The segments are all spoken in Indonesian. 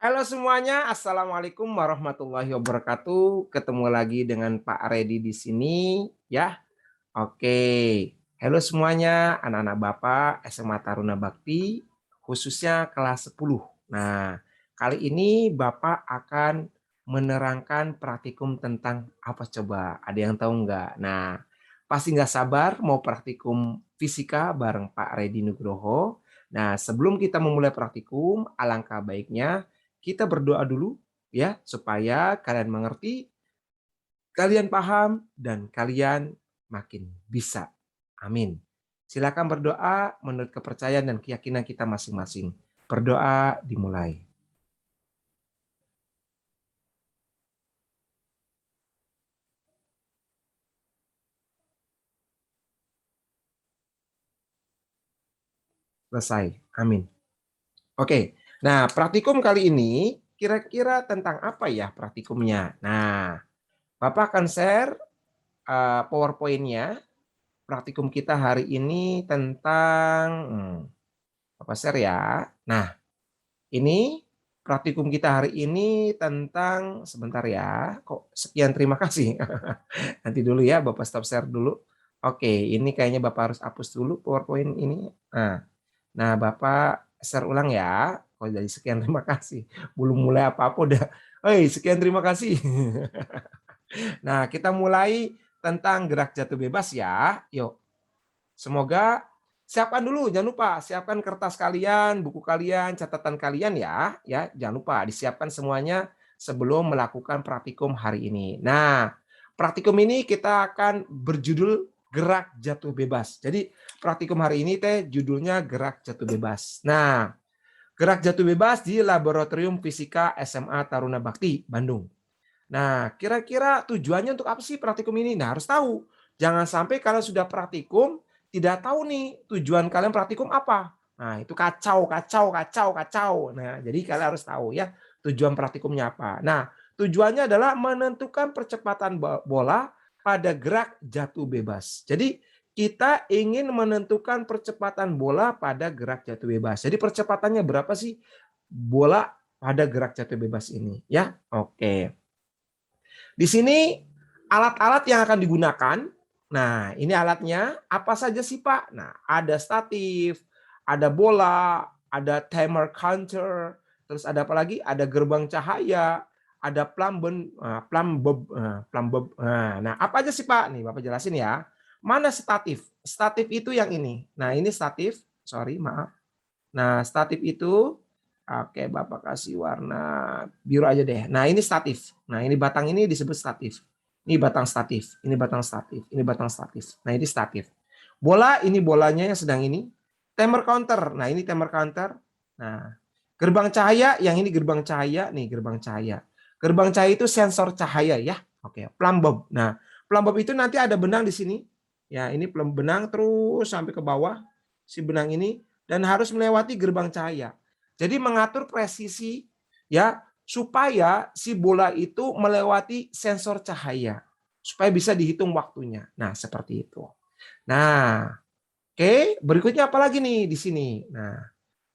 Halo semuanya, Assalamualaikum warahmatullahi wabarakatuh. Ketemu lagi dengan Pak Redi di sini, ya. Oke, halo semuanya, anak-anak Bapak SMA Taruna Bakti, khususnya kelas 10. Nah, kali ini Bapak akan menerangkan praktikum tentang apa coba? Ada yang tahu nggak? Nah, pasti nggak sabar mau praktikum fisika bareng Pak Redi Nugroho. Nah, sebelum kita memulai praktikum, alangkah baiknya kita berdoa dulu ya, supaya kalian mengerti, kalian paham, dan kalian makin bisa. Amin. Silakan berdoa menurut kepercayaan dan keyakinan kita masing-masing. Berdoa dimulai. Selesai. Amin. Oke. Nah, praktikum kali ini kira-kira tentang apa ya praktikumnya? Nah, Bapak akan share PowerPoint-nya. Praktikum kita hari ini tentang Bapak share ya. Nah, ini praktikum kita hari ini tentang sebentar ya. Kok sekian terima kasih. Nanti dulu ya Bapak stop share dulu. Oke, ini kayaknya Bapak harus hapus dulu PowerPoint ini. Nah, Bapak share ulang ya. Oh, jadi sekian terima kasih. Belum mulai apa-apa udah. Hei, sekian terima kasih. Nah, kita mulai tentang gerak jatuh bebas ya. Yuk. Semoga siapkan dulu, jangan lupa siapkan kertas kalian, buku kalian, catatan kalian ya, jangan lupa disiapkan semuanya sebelum melakukan praktikum hari ini. Nah, praktikum ini kita akan berjudul gerak jatuh bebas. Jadi praktikum hari ini judulnya gerak jatuh bebas. Nah, gerak jatuh bebas di Laboratorium Fisika SMA Taruna Bakti, Bandung. Nah, kira-kira tujuannya untuk apa sih praktikum ini? Nah, harus tahu. Jangan sampai kalian sudah praktikum, tidak tahu nih tujuan kalian praktikum apa. Nah, itu kacau, kacau, kacau, kacau. Nah, jadi kalian harus tahu ya tujuan praktikumnya apa. Nah, tujuannya adalah menentukan percepatan bola pada gerak jatuh bebas. Jadi, kita ingin menentukan percepatan bola pada gerak jatuh bebas. Jadi, percepatannya berapa sih bola pada gerak jatuh bebas ini? Ya, oke. Di sini alat-alat yang akan digunakan. Nah, ini alatnya apa saja sih Pak? Nah, ada statif, ada bola, ada timer counter, terus ada apa lagi? Ada gerbang cahaya, ada plumbob. Nah, apa aja sih Pak? Nih Bapak jelasin ya. Mana statif? Statif itu yang ini. Nah, ini statif. Sorry, maaf. Nah, statif itu, oke, Bapak kasih warna biru aja deh. Nah, ini statif. Nah, ini batang ini disebut statif. Ini batang statif, ini batang statif, ini batang statif. Nah, ini statif. Bola, ini bolanya yang sedang ini. Timer counter. Nah, ini timer counter. Nah, gerbang cahaya, yang ini gerbang cahaya, nih gerbang cahaya. Gerbang cahaya itu sensor cahaya ya. Oke, plumbob. Nah, plumbob itu nanti ada benang di sini. Ya, ini benang terus sampai ke bawah. Si benang ini dan harus melewati gerbang cahaya. Jadi mengatur presisi ya supaya si bola itu melewati sensor cahaya supaya bisa dihitung waktunya. Nah, seperti itu. Nah, oke, berikutnya apa lagi nih di sini? Nah,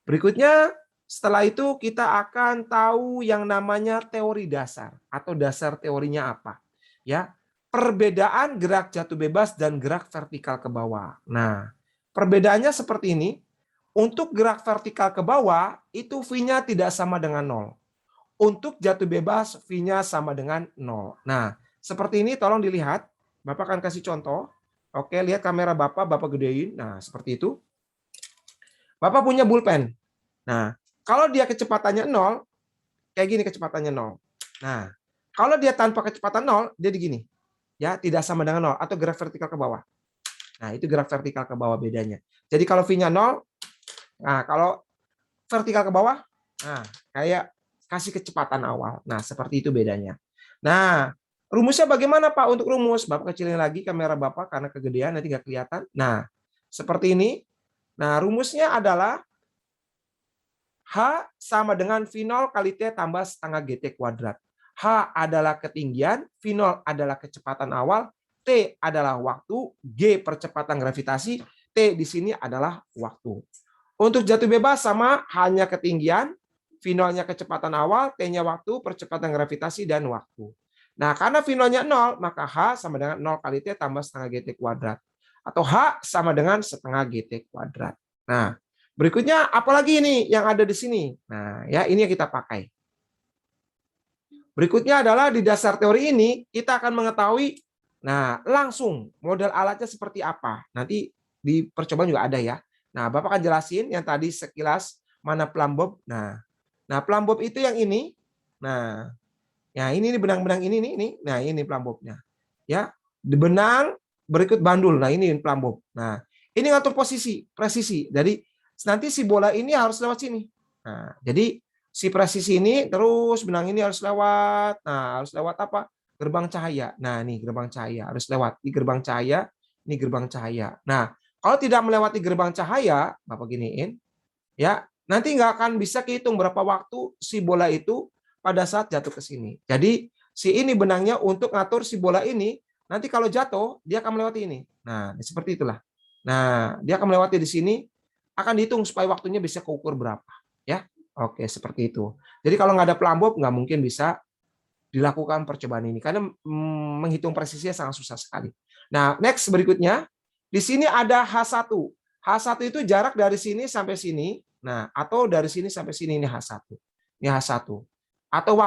berikutnya setelah itu kita akan tahu yang namanya teori dasar atau dasar teorinya apa. Ya, perbedaan gerak jatuh bebas dan gerak vertikal ke bawah. Nah, perbedaannya seperti ini. Untuk gerak vertikal ke bawah, itu V-nya tidak sama dengan 0. Untuk jatuh bebas, V-nya sama dengan 0. Nah, seperti ini tolong dilihat. Bapak akan kasih contoh. Oke, lihat kamera Bapak, Bapak gedein. Nah, seperti itu. Bapak punya bulpen. Nah, kalau dia kecepatannya 0, kayak gini kecepatannya 0. Nah, kalau dia tanpa kecepatan 0, dia begini. Ya, tidak sama dengan 0 atau gerak vertikal ke bawah. Nah, itu gerak vertikal ke bawah bedanya. Jadi kalau V-nya 0, nah kalau vertikal ke bawah, nah kayak kasih kecepatan awal. Nah, seperti itu bedanya. Nah, rumusnya bagaimana Pak untuk rumus? Bapak kecilin lagi kamera Bapak karena kegedean nanti nggak kelihatan. Nah, seperti ini. Nah, rumusnya adalah H sama dengan V0 kali T tambah setengah GT kuadrat. H adalah ketinggian, V0 adalah kecepatan awal, T adalah waktu, G percepatan gravitasi, T di sini adalah waktu. Untuk jatuh bebas sama hanya ketinggian, V0-nya kecepatan awal, T-nya waktu, percepatan gravitasi, dan waktu. Nah, karena V0-nya 0, maka H sama dengan 0 kali T tambah setengah GT kuadrat. Atau H sama dengan setengah GT kuadrat. Nah, berikutnya apalagi ini yang ada di sini? Nah, ya ini yang kita pakai. Berikutnya adalah di dasar teori ini kita akan mengetahui langsung model alatnya seperti apa. Nanti di percobaan juga ada ya. Nah, Bapak akan jelasin yang tadi sekilas mana plumb bob. Nah, plumb bob itu yang ini. Nah, ya ini benang-benang ini nih. Nah, ini plumb bobnya. Ya, di benang berikut bandul. Nah, ini plumb bob. Nah, ini ngatur posisi, presisi. Jadi nanti si bola ini harus lewat sini. Nah, jadi si presisi ini terus benang ini harus lewat. Nah, harus lewat apa? Gerbang cahaya. Nah, ini gerbang cahaya harus lewat di gerbang cahaya, ini gerbang cahaya. Nah, kalau tidak melewati gerbang cahaya, Bapak giniin, ya, nanti nggak akan bisa kehitung berapa waktu si bola itu pada saat jatuh ke sini. Jadi, si ini benangnya untuk ngatur si bola ini, nanti kalau jatuh, dia akan melewati ini. Nah, seperti itulah. Nah, dia akan melewati di sini, akan dihitung supaya waktunya bisa keukur berapa. Ya, oke, seperti itu. Jadi kalau nggak ada pelambop, nggak mungkin bisa dilakukan percobaan ini karena menghitung presisinya sangat susah sekali. Nah, next berikutnya, di sini ada H1. H1 itu jarak dari sini sampai sini. Nah, atau dari sini sampai sini ini H1. Ini H1. Atau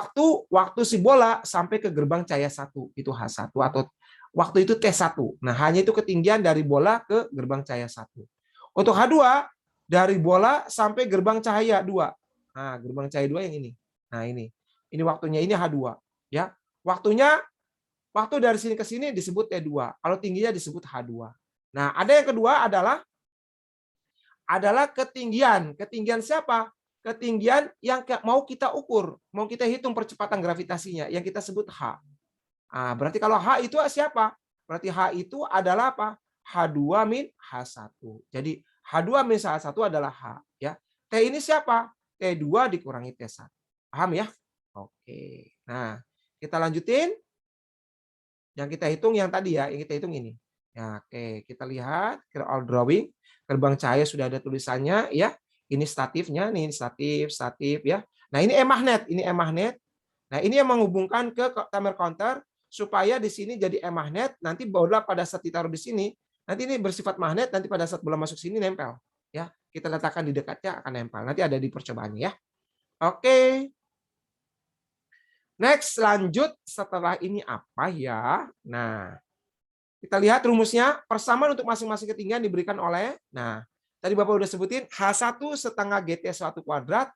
waktu si bola sampai ke gerbang cahaya 1 itu H1 atau waktu itu T1. Nah, hanya itu ketinggian dari bola ke gerbang cahaya 1. Untuk H2 dari bola sampai gerbang cahaya 2. Nah, gerbang cahaya 2 yang ini. Nah, ini. Ini waktunya, ini H2. Ya, waktu dari sini ke sini disebut T2. Kalau tingginya disebut H2. Nah, ada yang kedua adalah ketinggian. Ketinggian siapa? Ketinggian yang mau kita ukur, mau kita hitung percepatan gravitasinya, yang kita sebut H. Nah, berarti kalau H itu siapa? Berarti H itu adalah apa? H2 min H1. Jadi H2 min H1 adalah H. Ya. T ini siapa? T2 dikurangi T1. Paham ya? Oke. Nah, kita lanjutin. Yang kita hitung yang tadi ya, yang kita hitung ini. Ya, oke, kita lihat all drawing. Gerbang cahaya sudah ada tulisannya ya. Ini statifnya, nih statif ya. Nah, ini e-magnet, Nah, ini yang menghubungkan ke timer counter supaya di sini jadi e-magnet, nanti bola pada saat ditaruh di sini, nanti ini bersifat magnet, nanti pada saat bola masuk sini nempel ya. Kita letakkan di dekatnya akan nempel. Nanti ada di percobaannya ya. Oke. Next, lanjut setelah ini apa ya? Nah, kita lihat rumusnya. Persamaan untuk masing-masing ketinggian diberikan oleh, nah, tadi Bapak udah sebutin, H1 setengah GT1 kuadrat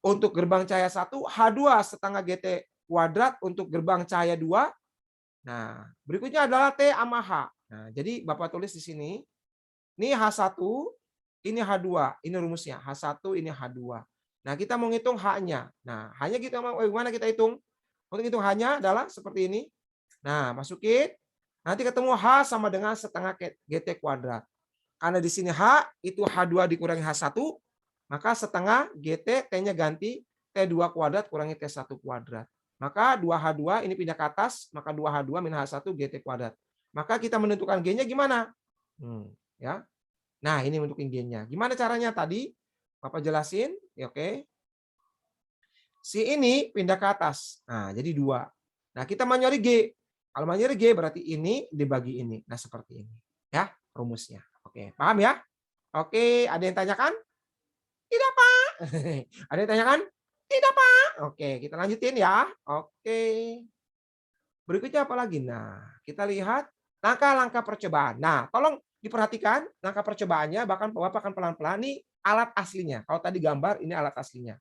untuk gerbang cahaya 1, H2 setengah GT kuadrat untuk gerbang cahaya 2. Nah, berikutnya adalah T sama H. Nah, jadi Bapak tulis di sini, ini H1, ini H2, ini rumusnya. H1, ini H2. Nah, kita mau ngitung H-nya. Nah, H-nya kita mau gimana kita hitung? Untuk hitung H-nya adalah seperti ini. Nah, masukin. Nanti ketemu H sama dengan setengah GT kuadrat. Karena di sini H itu H2 dikurangi H1, maka setengah GT, T-nya ganti T2 kuadrat kurangi T1 kuadrat. Maka 2H2 ini pindah ke atas, maka 2H2 min H1 GT kuadrat. Maka kita menentukan G-nya gimana? Ya. Nah, ini untuk G-nya. Gimana caranya tadi? Bapak jelasin, ya, oke. Si ini pindah ke atas. Nah, jadi 2. Nah, kita mau nyari G. Kalau mau nyari G berarti ini dibagi ini. Nah, seperti ini. Ya, rumusnya. Oke, paham ya? Oke, ada yang tanyakan? Tidak, Pak. Ada yang tanyakan? Tidak, Pak. Oke, kita lanjutin ya. Oke. Berikutnya apa lagi? Nah, kita lihat langkah-langkah percobaan. Nah, tolong diperhatikan langkah percobaannya, bahkan Bapak akan pelan-pelan. Ini alat aslinya. Kalau tadi gambar, ini alat aslinya.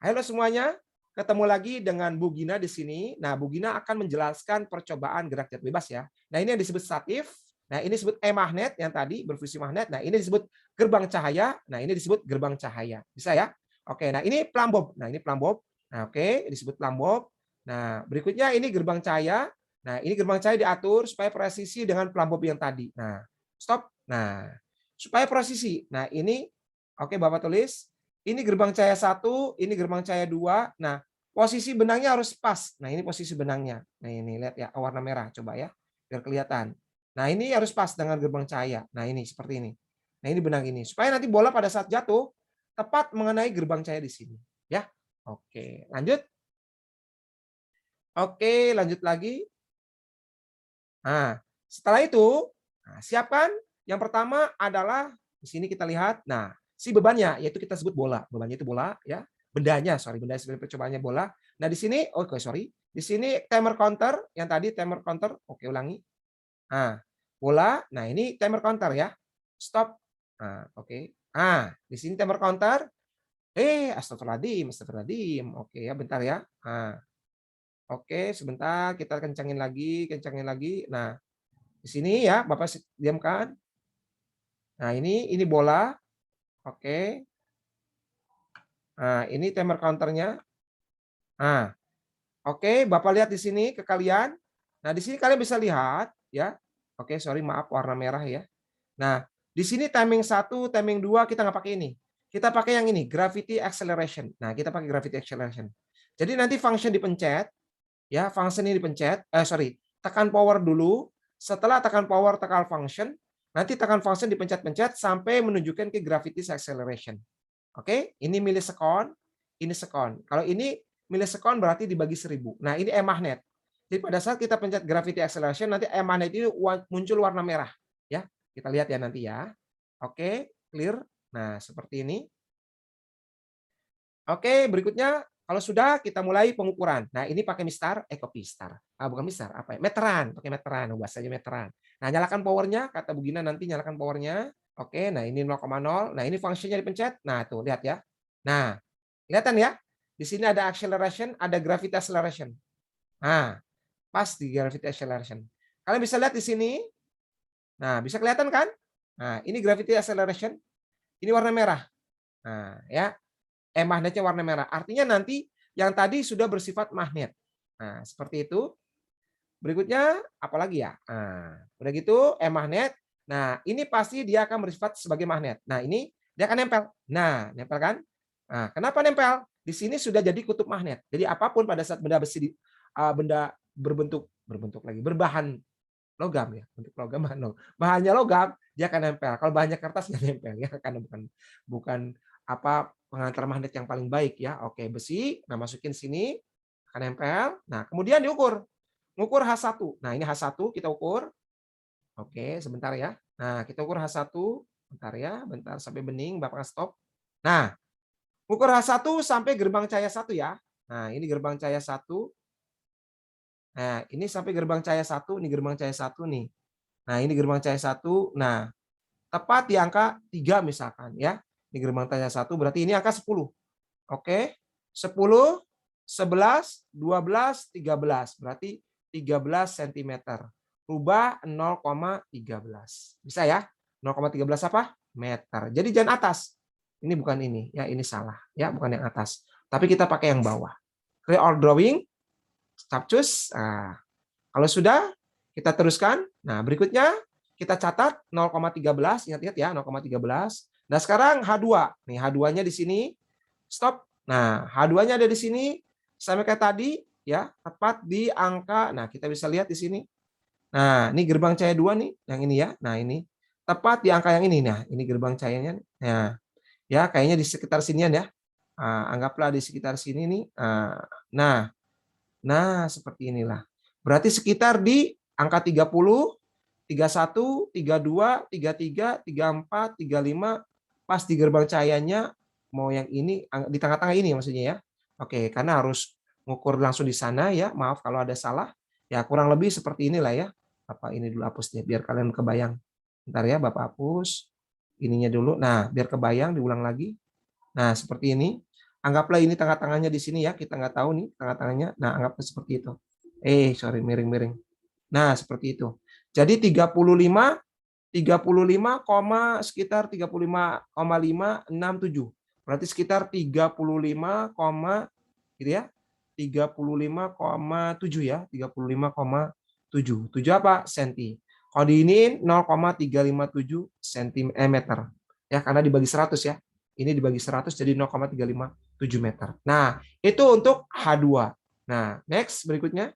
Halo semuanya, ketemu lagi dengan Bu Gina di sini. Nah, Bu Gina akan menjelaskan percobaan gerak jet bebas ya. Nah, ini yang disebut statif. Nah, ini disebut e-magnet yang tadi berfungsi magnet. Nah, ini disebut gerbang cahaya. Nah, ini disebut gerbang cahaya. Bisa ya? Oke, nah ini plumb bob. Nah, ini plumb bob. Nah, oke, disebut plumb bob. Nah, berikutnya ini gerbang cahaya. Nah, ini gerbang cahaya diatur supaya presisi dengan plumb bob yang tadi. Nah, stop. Nah, supaya presisi. Nah, ini oke, Bapak tulis. Ini gerbang cahaya 1, ini gerbang cahaya 2. Nah, posisi benangnya harus pas. Nah, ini posisi benangnya. Nah, ini lihat ya, warna merah coba ya, biar kelihatan. Nah, ini harus pas dengan gerbang cahaya. Nah, ini seperti ini. Nah, ini benang ini. Supaya nanti bola pada saat jatuh tepat mengenai gerbang cahaya di sini. Ya, oke, lanjut. Oke, lanjut lagi. Nah, setelah itu, nah, siapkan. Yang pertama adalah di sini kita lihat. Nah, si bebannya yaitu kita sebut bola. Bebannya itu bola, ya. Bendanya, benda sebagai percobaannya bola. Nah, di sini, oke, sorry. Di sini timer counter, yang tadi timer counter. Oke, ulangi. Nah, bola. Nah, ini timer counter ya. Stop. Nah, oke. Nah, di sini timer counter. Astagfirullahaladzim, astagfirullahaladzim. Oke ya, bentar ya. Nah, oke, sebentar kita kencangin lagi, kencangin lagi. Nah, di sini ya, Bapak diamkan. Nah, ini bola. Oke. Nah, ini timer counternya. Nah, oke, Bapak lihat di sini ke kalian. Nah, di sini kalian bisa lihat ya. Oke, sorry, maaf warna merah ya. Nah, di sini timing 1, timing 2 kita nggak pakai ini. Kita pakai yang ini, gravity acceleration. Nah, kita pakai gravity acceleration. Jadi nanti function dipencet, ya, function ini dipencet, tekan power dulu. Setelah tekan power, tekan function. Nanti tekan function dipencet-pencet sampai menunjukkan ke gravity acceleration. Oke, ini milisekon, ini sekon. Kalau ini milisekon berarti dibagi 1000. Nah, ini E-magnet. Jadi pada saat kita pencet gravity acceleration, nanti E-magnet ini muncul warna merah. Ya, kita lihat ya nanti ya. Oke, clear. Nah, seperti ini. Oke, berikutnya kalau sudah kita mulai pengukuran. Nah, ini pakai mistar, kopi star. Bukan mistar, apa ya? Meteran, pakai meteran, bahasanya meteran. Nah, nyalakan powernya, kata Bu Gina nanti nyalakan powernya. Oke, nah ini 0,0. Nah, ini fungsinya dipencet. Nah, tuh lihat ya. Nah, kelihatan ya? Di sini ada acceleration, ada gravity acceleration. Nah, pas di gravity acceleration. Kalian bisa lihat di sini. Nah, bisa kelihatan kan? Nah, ini gravity acceleration. Ini warna merah. Nah, ya. Magnetnya warna merah. Artinya nanti yang tadi sudah bersifat magnet. Nah, seperti itu. Berikutnya, apalagi ya? Nah, udah gitu, magnet. Nah, ini pasti dia akan bersifat sebagai magnet. Nah, ini dia akan nempel. Nah, nempel kan? Nah, kenapa nempel? Di sini sudah jadi kutub magnet. Jadi apapun pada saat benda besi, benda berbentuk lagi, berbahan logam ya, untuk logam bahannya logam, dia akan nempel. Kalau bahannya kertas nggak nempel ya, karena bukan apa pengantar magnet yang paling baik ya. Oke, besi, nah masukin sini akan nempel. Nah, kemudian diukur. Ngukur H1. Nah, ini H1 kita ukur. Oke, sebentar ya. Nah, kita ukur H1. Bentar ya, bentar sampai bening, Bapak stop. Nah, ukur H1 sampai gerbang cahaya 1 ya. Nah, ini gerbang cahaya 1. Nah, ini sampai gerbang cahaya 1, ini gerbang cahaya 1 nih. Nah, ini gerbang cahaya 1. Nah, tepat di angka 3 misalkan ya. Ini gerbang cahaya 1 berarti ini angka 10. Oke. 10, 11, 12, 13. Berarti 13 cm. Rubah 0,13. Bisa ya? 0,13 apa? Meter. Jadi jangan atas. Ini bukan ini. Ya, ini salah. Ya, bukan yang atas. Tapi kita pakai yang bawah. Create all drawing. Capcus. Nah, kalau sudah, kita teruskan. Nah, berikutnya kita catat 0,13. Ingat-ingat ya, 0,13. Nah, sekarang H2. Nih, H2-nya di sini. Stop. Nah, H2-nya ada di sini. Sama kayak tadi, ya, tepat di angka. Nah, kita bisa lihat di sini. Nah, ini gerbang cahaya 2 nih, yang ini ya. Nah, ini tepat di angka yang ini. Nah, ini gerbang cahayanya. Nah, ya kayaknya di sekitar sinian ya. Anggaplah di sekitar sini nih. Nah, seperti inilah. Berarti sekitar di angka 30, 31, 32, 33, 34, 35, pas di gerbang cahayanya mau yang ini di tengah-tengah ini maksudnya ya. Oke, karena harus ngukur langsung di sana ya. Maaf kalau ada salah. Ya kurang lebih seperti inilah ya. Bapak ini dulu hapus nih biar kalian kebayang. Bentar ya, Bapak hapus ininya dulu. Nah, biar kebayang diulang lagi. Nah, seperti ini. Anggaplah ini tengah-tengahnya di sini ya. Kita nggak tahu nih tengah-tengahnya. Nah, anggaplah seperti itu. Sorry, miring-miring. Nah, seperti itu. Jadi 35, sekitar 35,567. Berarti sekitar 35, gitu ya. 35,7 ya, 35,7. 7 apa? Senti. Kalau diinin 0,357 cm. Ya, karena dibagi 100 ya. Ini dibagi 100 jadi 0,357 meter. Nah, itu untuk H2. Nah, next berikutnya.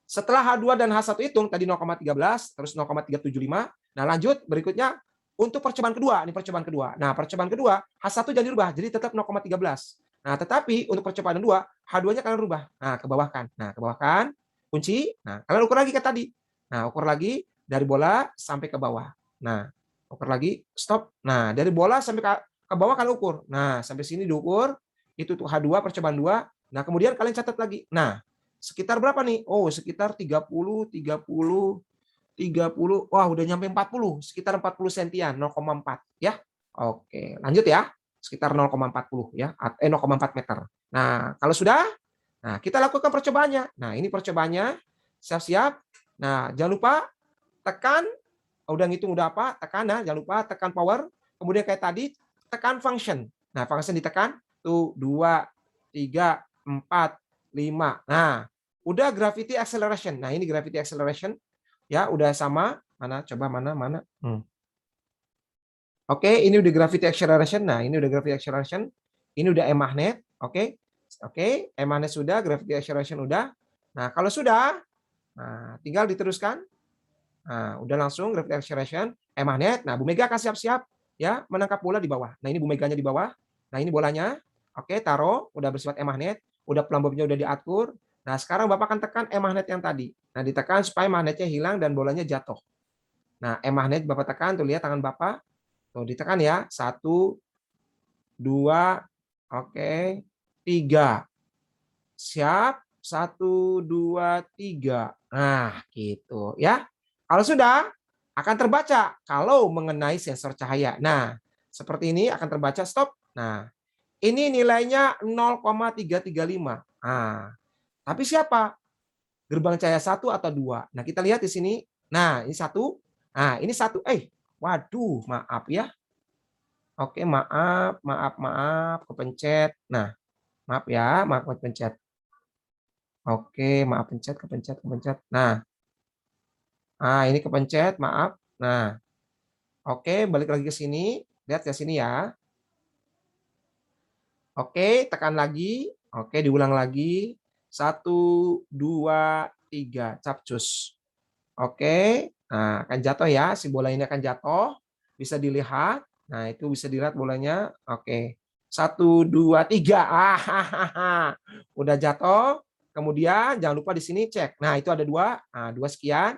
Setelah H2 dan H1 hitung, tadi 0,13, terus 0,375. Nah, lanjut berikutnya untuk percobaan kedua, ini percobaan kedua. Nah, percobaan kedua, H1 jangan dirubah, jadi tetap 0,13. Nah, tetapi untuk percobaan kedua, H2-nya kalian rubah. Nah, ke bawah kan. Nah, ke bawah kan. Kunci. Nah, kalian ukur lagi kayak tadi. Nah, ukur lagi dari bola sampai ke bawah. Nah, ukur lagi, stop. Nah, dari bola sampai ke bawah kalian ukur. Nah, sampai sini diukur. Itu tuh H2 percobaan 2. Nah, kemudian kalian catat lagi. Nah, sekitar berapa nih? Oh, sekitar 30, wah udah nyampe 40, sekitar 40 sentian, 0,4 ya. Oke, lanjut ya. Sekitar 0,40 ya, 0,4 meter. Nah, kalau sudah, nah kita lakukan percobaannya. Nah, ini percobaannya. Siap-siap. Nah, jangan lupa tekan, udah ngitung udah apa, tekan ya, jangan lupa tekan power. Kemudian kayak tadi, tekan function. Nah, function ditekan, tuh 2, 3, 4, 5. Nah, udah gravity acceleration. Nah, ini gravity acceleration. Ya, udah sama. Mana? Coba mana? Oke, ini udah gravity acceleration. Nah, ini udah gravity acceleration. Ini udah E-magnet. Oke. Oke, E-magnet sudah, gravity acceleration udah. Nah, kalau sudah, nah, tinggal diteruskan. Nah, udah langsung gravity acceleration, E-magnet. Nah, Bu Mega kasih siap-siap ya menangkap bola di bawah. Nah, ini Bu Meganya di bawah. Nah, ini bolanya. Oke, taruh, udah bersifat E-magnet, udah pelambabnya udah diatur. Nah, sekarang Bapak akan tekan E-magnet yang tadi. Nah, ditekan supaya magnetnya hilang dan bolanya jatuh. Nah, E-magnet Bapak tekan, tuh lihat tangan Bapak. Tuh ditekan ya. 1, 2, oke, 3. Siap. 1, 2, 3. Nah, gitu ya. Kalau sudah, akan terbaca kalau mengenai sensor cahaya. Nah, seperti ini akan terbaca stop. Nah, ini nilainya 0,335. Nah, tapi siapa? Gerbang cahaya 1 atau 2? Nah, kita lihat di sini. Nah, ini 1. Nah, ini 1. Waduh, maaf ya. Oke, maaf, kepencet. Nah, maaf ya, maaf kepencet. Oke, maaf kepencet. Nah, ini kepencet, maaf. Nah, oke, balik lagi ke sini. Lihat ke sini ya. Oke, tekan lagi. Oke, diulang lagi. 1, 2, 3, capcus. Oke, nah akan jatuh ya. Si bola ini akan jatuh. Bisa dilihat. Nah, itu bisa dilihat bolanya. Oke. 1, 2, 3. Udah jatuh. Kemudian jangan lupa di sini cek. Nah, itu ada 2. Nah, 2 sekian.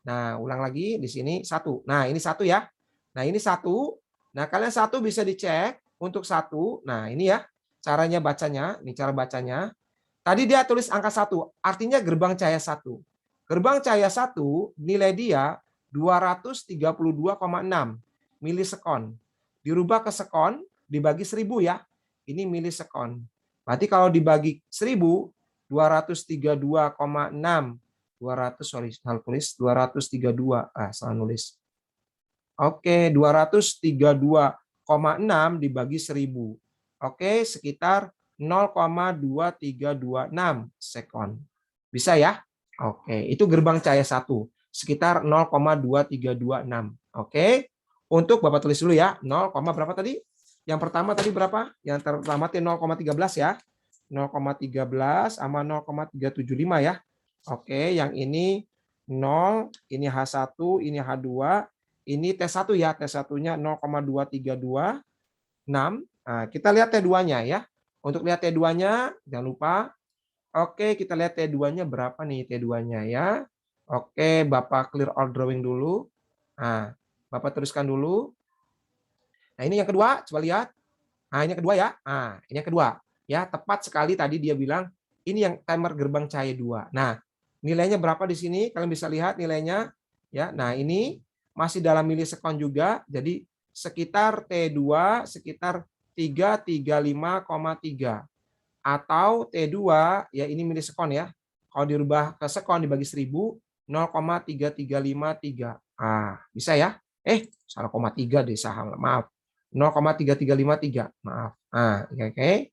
Nah, ulang lagi di sini 1. Nah, ini 1 ya. Nah, ini 1. Nah, kalian 1 bisa dicek untuk 1. Nah, ini ya caranya bacanya. Ini cara bacanya. Tadi dia tulis angka 1, artinya gerbang cahaya 1. Gerbang cahaya 1 nilai dia 232,6 milisekon. Dirubah ke sekon dibagi 1000 ya. Ini milisekon. Berarti kalau dibagi 1000, 232,6. 200, sorry, salah tulis 232. Salah nulis. Oke, 232,6 dibagi 1000. Oke, sekitar 0,2326 sekon. Bisa ya? Oke, itu gerbang cahaya 1. Sekitar 0,2326. Oke. Untuk Bapak tulis dulu ya. 0, berapa tadi? Yang pertama tadi berapa? Yang pertama 0,13 ya. 0,13 sama 0,375 ya. Oke, yang ini 0, ini H1, ini H2, ini T1 ya. T1-nya 0,2326. Nah, kita lihat T2-nya ya. Untuk lihat T2-nya, jangan lupa. Oke, kita lihat T2-nya berapa nih T2-nya ya. Oke, Bapak clear all drawing dulu. Nah, Bapak teruskan dulu. Nah, ini yang kedua, coba lihat. Nah, ini yang kedua ya. Nah, ini yang kedua. Ya, tepat sekali tadi dia bilang ini yang timer gerbang cahaya 2. Nah, nilainya berapa di sini? Kalian bisa lihat nilainya ya. Nah, ini masih dalam milisekon juga. Jadi sekitar T2 sekitar 335,3 atau T2 ya ini milisekon ya. Kalau dirubah ke sekon dibagi 1000 0,3353. Bisa ya? Salah koma 3 deh saham. Maaf. 0,3353. Maaf. Oke.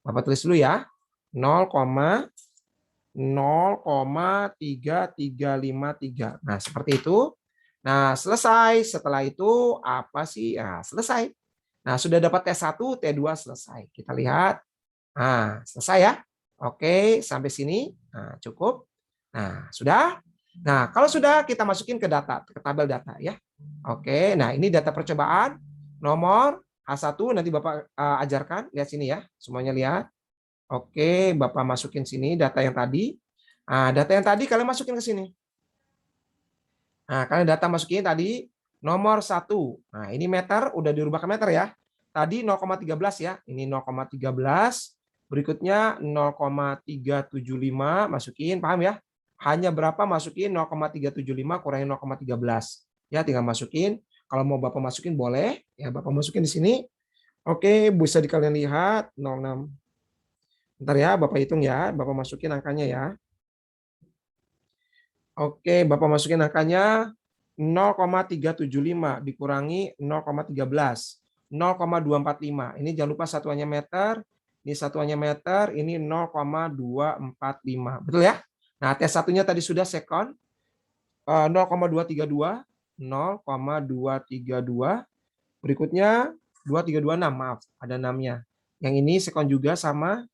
Bapak tulis dulu ya. 0,3353. Nah, seperti itu. Nah, selesai. Setelah itu apa sih? Nah, selesai. Nah, sudah dapat T1, T2 selesai. Kita lihat. Nah, selesai ya. Oke, sampai sini. Nah, cukup. Nah, sudah. Nah, kalau sudah kita masukin ke data, ke tabel data ya. Oke, nah ini data percobaan nomor H1 nanti Bapak ajarkan, lihat sini ya, semuanya lihat. Oke, Bapak masukin sini data yang tadi. Nah, data yang tadi kalian masukin ke sini. Nah, kalian data masukin tadi nomor 1. Nah, ini meter udah dirubah ke meter ya. Tadi 0,13 ya. Ini 0,13. Berikutnya 0,375 masukin, paham ya? Hanya berapa masukin 0,375 kurangi 0,13. Ya, tinggal masukin. Kalau mau Bapak masukin boleh, ya Bapak masukin di sini. Oke, bisa kalian lihat 06. Bentar ya, Bapak hitung ya, Bapak masukin angkanya ya. Oke, Bapak masukin angkanya 0,375 dikurangi 0,13. 0,245. Ini jangan lupa satuannya meter. Ini satuannya meter. Ini 0,245. Betul ya? Nah, tes satunya tadi sudah sekon. 0,232. 0,232. Berikutnya 2326. Maaf, ada 6-nya. Yang ini sekon juga sama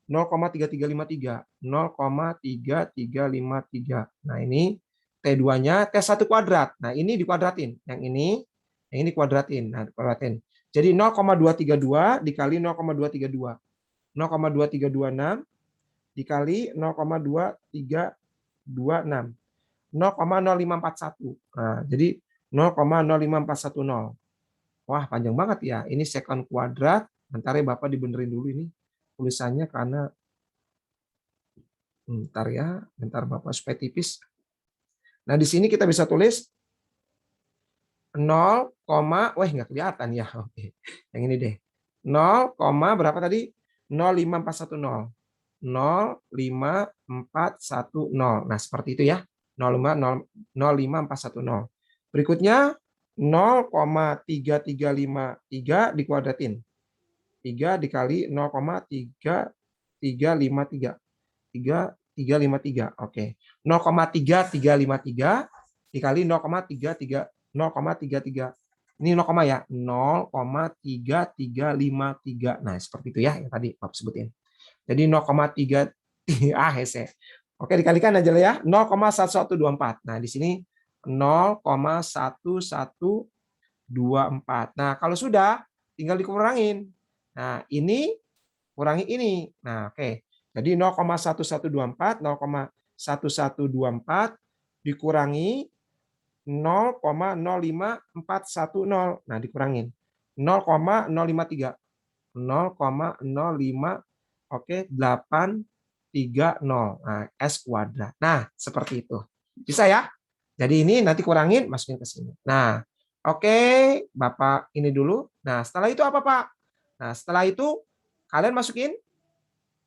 0,3353. 0,3353. Nah, ini T2-nya T1 kuadrat. Nah, ini dikuadratin. Yang ini kuadratin. Nah, dikuadratin. Jadi 0,232 dikali 0,232. 0,2326 dikali 0,2326. 0,0541. Nah, jadi 0,05410. Wah, panjang banget ya. Ini sekon kuadrat. Bentar ya, Bapak dibenerin dulu ini tulisannya karena bentar ya, bentar Bapak supaya tipis. Nah, di sini kita bisa tulis 0, wah nggak kelihatan ya. Oke. Yang ini deh. 0, berapa tadi? 05410. 05410. Nah, seperti itu ya. 05410. Berikutnya 0,3353 dikuadratin. 3 dikali 0,3353. 353. Oke. 0,3353 dikali 0,33. Ini 0, ya. 0,3353. Nah, seperti itu ya yang tadi Bapak sebutin. Jadi 0,3 hese. Oke, dikalikan aja lah ya. 0,1124. Nah, di sini 0,1124. Nah, kalau sudah tinggal dikurangin. Nah, ini kurangi ini. Nah, oke. Jadi 0,1124, 0,1124 dikurangi 0,05410. Nah, dikurangin 0,053. 0,05, oke, 830. Nah, S kuadrat. Nah, seperti itu. Bisa ya? Jadi ini nanti kurangin, masukin ke sini. Nah, oke, Bapak ini dulu. Nah, setelah itu apa, Pak? Nah, setelah itu kalian masukin.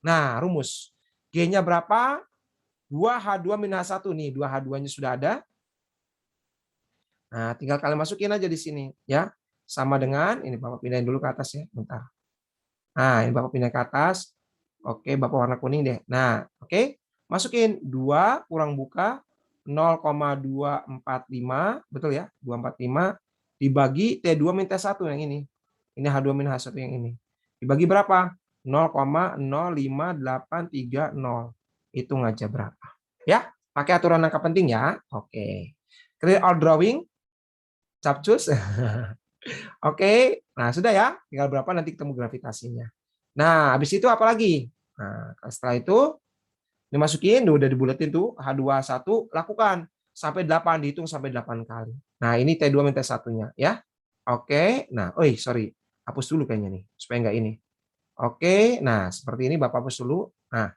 Nah, rumus. G-nya berapa? 2H2 minus H1 nih. 2H2-nya sudah ada. Nah, tinggal kalian masukin aja di sini. Ya, sama dengan, ini Bapak pindahin dulu ke atas ya. Bentar. Nah, ini Bapak pindah ke atas. Oke, Bapak warna kuning deh. Nah, oke. Masukin 2 kurang buka 0,245. Betul ya? 245 dibagi T2 min T1 yang ini. Ini H2 min H1 yang ini. Dibagi berapa? 0,05830. Hitung aja berapa. Ya, pakai aturan angka penting ya. Oke. Clear all drawing? Capcus? Oke. Nah, sudah ya. Tinggal berapa nanti ketemu gravitasinya. Nah, habis itu apa lagi? Nah, setelah itu dimasukin, udah dibulatin tuh H2 lakukan sampai 8, dihitung sampai 8 kali. Nah, ini T2 min T1-nya ya. Oke. Nah, sorry. Hapus dulu kayaknya nih supaya enggak ini. Oke, nah seperti ini Bapak hapus dulu. Nah,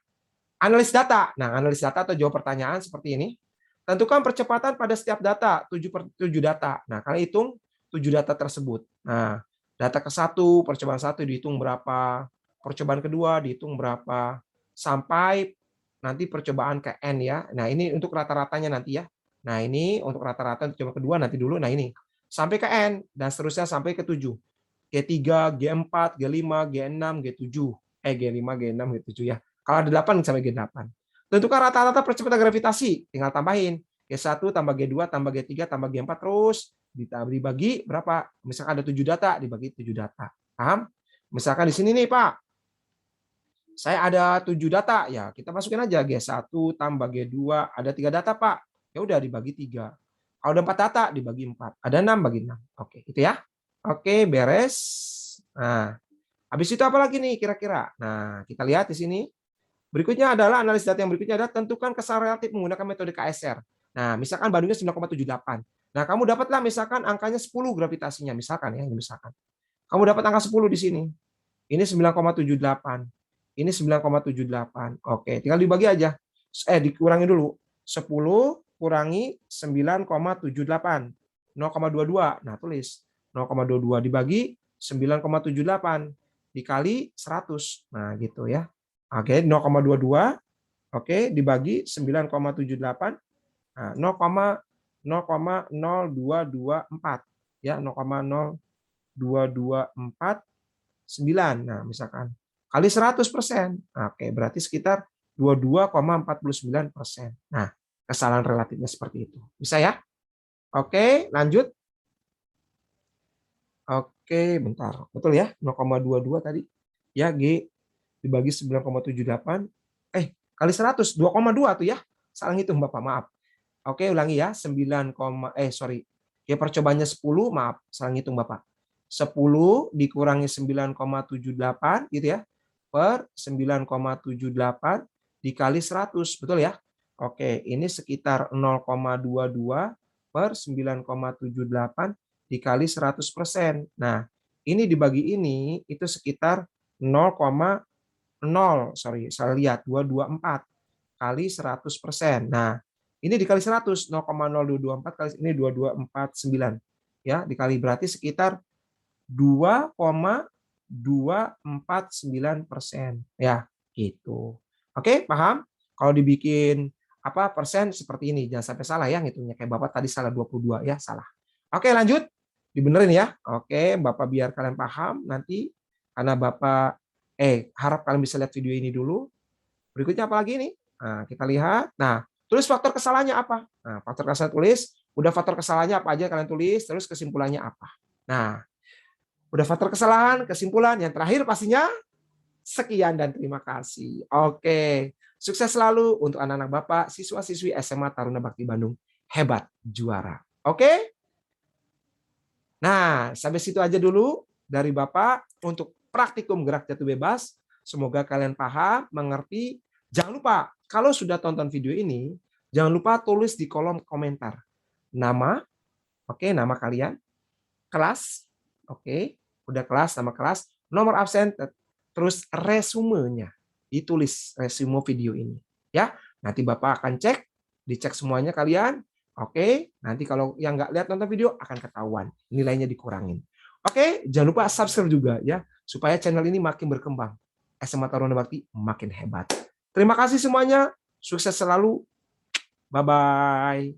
analis data. Nah, analis data atau jawab pertanyaan seperti ini. Tentukan percepatan pada setiap data, 7/7 data. Nah, kalian hitung 7 data tersebut. Nah, data ke-1, percobaan 1 dihitung berapa, percobaan kedua dihitung berapa, sampai nanti percobaan ke N ya. Nah, ini untuk rata-ratanya nanti ya. Nah, ini untuk rata-rata percobaan kedua nanti dulu. Nah, ini sampai ke N dan seterusnya sampai ke 7. G3, G4, G5, G6, G7. G5, G6, G7 ya. Kalau ada 8 sampai G8. Tentukan rata-rata percepatan gravitasi. Tinggal tambahin. G1 tambah G2 tambah G3 tambah G4 terus dibagi berapa? Misalkan ada 7 data, dibagi 7 data. Paham? Misalkan di sini nih, Pak. Saya ada 7 data, ya kita masukin aja G1 tambah G2, ada 3 data, Pak. Ya udah dibagi 3. Kalau ada 4 data dibagi 4. Ada 6 bagi 6. Oke, itu ya. Oke, beres. Nah, habis itu apa lagi nih kira-kira? Nah, kita lihat di sini. Berikutnya adalah analisis data yang berikutnya adalah tentukan kesalahan relatif menggunakan metode KSR. Nah, misalkan Bandungnya 9,78. Nah, kamu dapatlah misalkan angkanya 10 gravitasinya, misalkan ya, misalkan. Kamu dapat angka 10 di sini. Ini 9,78. Ini 9,78. Oke, tinggal dibagi aja. Dikurangi dulu. 10 kurangi 9,78. 0,22. Nah, tulis. 0,22 dibagi 9,78 dikali 100. Nah, gitu ya. Oke, 0,22. Oke, dibagi 9,78. Nah, 0,0224 ya, 0,0224 9. Nah, misalkan kali 100%. Oke, berarti sekitar 22,49%. Nah, kesalahan relatifnya seperti itu. Bisa ya? Oke, lanjut. Oke, bentar. Betul ya? 0,22 tadi. Ya, G dibagi 9,78. Kali 100, 2,2 tuh ya. Salah ngitung Bapak, maaf. Oke, ulangi ya. 9, sorry. Ya, percobaannya 10, maaf. Salah ngitung Bapak. 10 dikurangi 9,78 gitu ya. Per 9,78 dikali 100. Betul ya? Oke, ini sekitar 0,22 per 9,78 dikali 100%. Nah, ini dibagi ini itu sekitar 0,0, sorry, saya lihat 224 kali 100%. Nah, ini dikali 100, 0,0224 kali ini 2249. Ya, dikali berarti sekitar 2,249%. Ya, gitu. Oke, paham? Kalau dibikin apa persen seperti ini, jangan sampai salah ya ngitungnya. Kayak Bapak tadi salah 22 ya, salah. Oke, lanjut. Dibenerin ya. Oke, Bapak biar kalian paham nanti karena Bapak harap kalian bisa lihat video ini dulu. Berikutnya apa lagi nih? Nah, kita lihat. Nah, tulis faktor kesalahannya apa? Nah, faktor kesalahan tulis. Udah faktor kesalahannya apa aja kalian tulis, terus kesimpulannya apa. Nah, udah faktor kesalahan, kesimpulan. Yang terakhir pastinya sekian dan terima kasih. Oke, sukses selalu untuk anak-anak Bapak, siswa-siswi SMA Taruna Bakti Bandung. Hebat, juara. Oke? Nah, sampai situ aja dulu dari Bapak untuk praktikum gerak jatuh bebas. Semoga kalian paham, mengerti. Jangan lupa, kalau sudah tonton video ini, jangan lupa tulis di kolom komentar. Nama, oke, nama kalian, kelas, oke, udah kelas, nama kelas, nomor absen, terus resumenya. Ditulis resume video ini. Ya, nanti Bapak akan cek, dicek semuanya kalian. Oke, nanti kalau yang nggak lihat nonton video akan ketahuan, nilainya dikurangin. Oke, jangan lupa subscribe juga ya, supaya channel ini makin berkembang. SMA Taruna Bakti makin hebat. Terima kasih semuanya, sukses selalu. Bye-bye.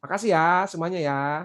Makasih ya semuanya ya.